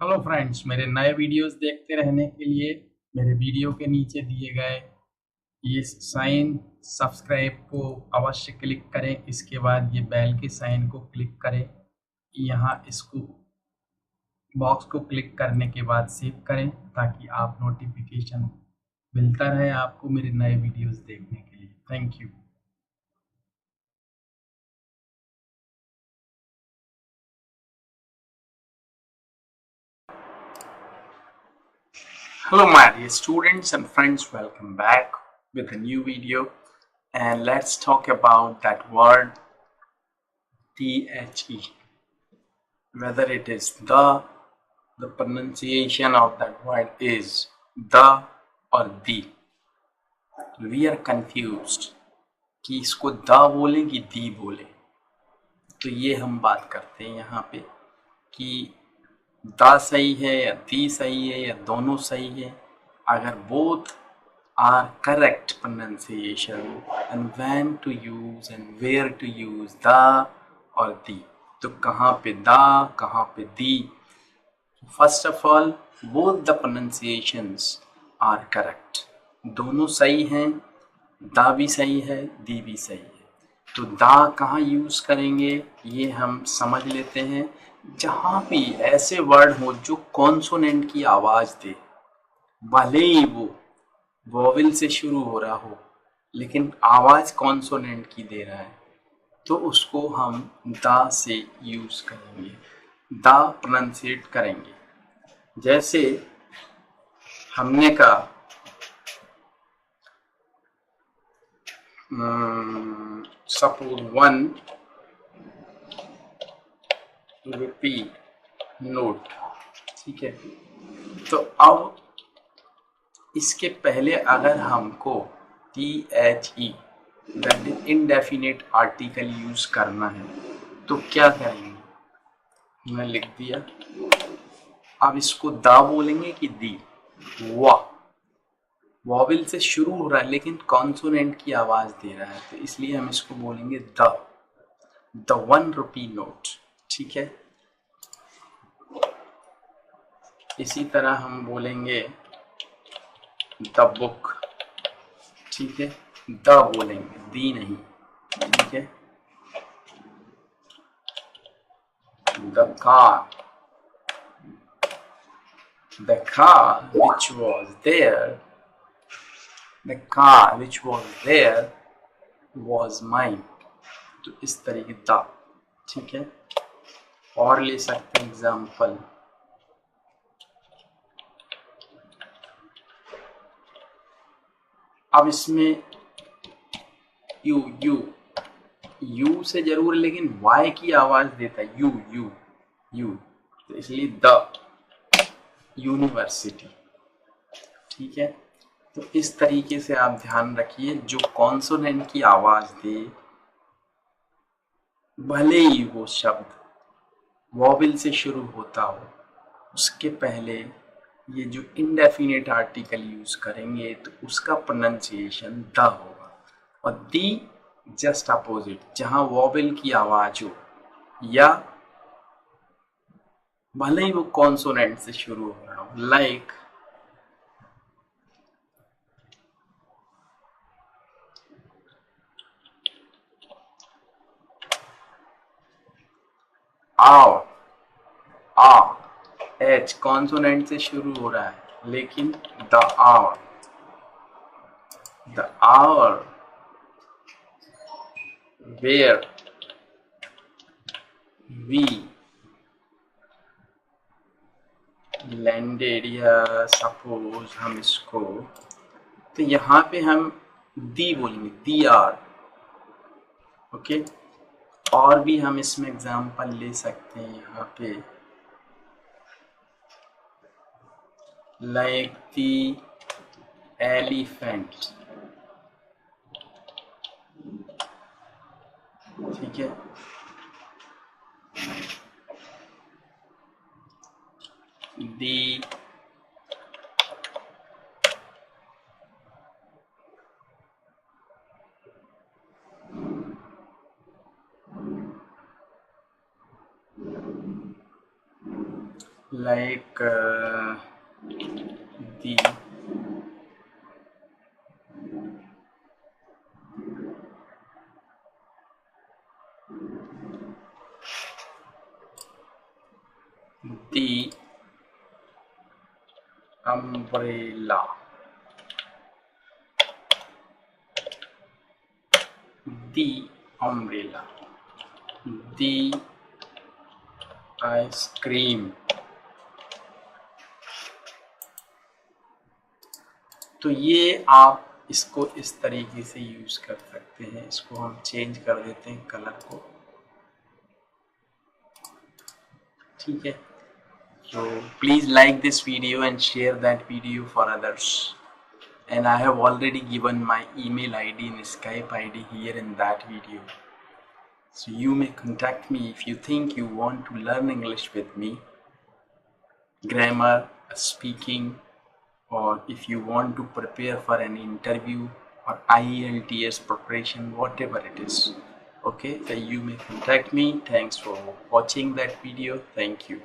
Hello friends, मेरे नए videos देखते रहने के लिए मेरे वीडियो के नीचे दिए गए ये साइन सब्सक्राइब को अवश्य क्लिक करें। इसके बाद ये बेल के साइन को क्लिक करें। यहाँ इसको बॉक्स को क्लिक करने के बाद सेव करें ताकि आप नोटिफिकेशन मिलता रहे आपको मेरे नए वीडियोस देखने के लिए। Thank you. Hello my dear students and friends, welcome back with a new video, and let's talk about that word THE. Whether it is the pronunciation of that word is the or the. We are confused कि इसको the बोले कि दी बोले। तो ये हम बात करते हैं यहाँ पे कि द सही है या दी सही है या दोनों सही है। अगर both are correct pronunciation and when to use and where to use the or the, तो कहाँ पे द कहाँ पे दी। First of all both the pronunciations are correct, दोनों सही हैं। द भी सही है, दी भी सही है। तो द कहाँ यूज करेंगे ये हम समझ लेते हैं। जहाँ भी ऐसे वर्ड हो जो कॉन्सोनेंट की आवाज दे, भले ही वो वोवेल से शुरू हो रहा हो लेकिन आवाज कॉन्सोनेंट की दे रहा है, तो उसको हम द से यूज करेंगे, द प्रोनाउंसिएट करेंगे। जैसे हमने कहा सपोज 1 रुपी नोट, ठीक है। तो अब इसके पहले अगर हमको THE that is indefinite article use करना है तो क्या करेंगे, मैं लिख दिया। अब इसको दा बोलेंगे कि दी। वाह, वॉवेल से शुरू हो रहा है लेकिन कॉन्सोनेंट की आवाज दे रहा है, तो इसलिए हम इसको बोलेंगे द 1 रुपी नोट, ठीक है। इसी तरह हम बोलेंगे द बुक, ठीक है। द बोलेंगे, दी नहीं, ठीक है। The car which was there, the car which was there was mine, तो इस तरीके द, ठीक है। और ले सकते हैं एग्जाम्पल, अब इसमें यू यू यू से जरूर लेकिन वाई की आवाज देता है, यू यू यू, तो इसलिए द यूनिवर्सिटी, ठीक है। तो इस तरीके से आप ध्यान रखिए, जो कॉन्सोनेंट की आवाज दे, भले ही वो शब्द वॉवेल से शुरू होता हो, उसके पहले ये जो इंडेफिनेट आर्टिकल यूज करेंगे तो उसका प्रोनाउंसिएशन द होगा। और दी जस्ट अपोजिट, जहां वॉवेल की आवाज हो या भले ही वो कॉन्सोनेंट से शुरू हो रहा हो, लाइक आओ, आ एच कॉन्सोनेंट से शुरू हो रहा है लेकिन the hour where we landed, या सपोज हम इसको, तो यहाँ पे हम दी बोलेंगे, दी आर, ओके। और भी हम इसमें एग्जांपल ले सकते हैं यहाँ पे, लाइक दी एलिफेंट, ठीक है। दी like the the umbrella, the umbrella, the ice cream. तो ये आप इसको इस तरीके से यूज कर सकते हैं। इसको हम चेंज कर देते हैं कलर को, ठीक है। So please like this video and share that video for others. And I have already given my email ID and Skype ID here in that video. So you may contact me if you think you want to learn English with me, grammar, speaking, or if you want to prepare for an interview or IELTS preparation, whatever it is. Okay, so you may contact me. Thanks for watching that video. Thank you.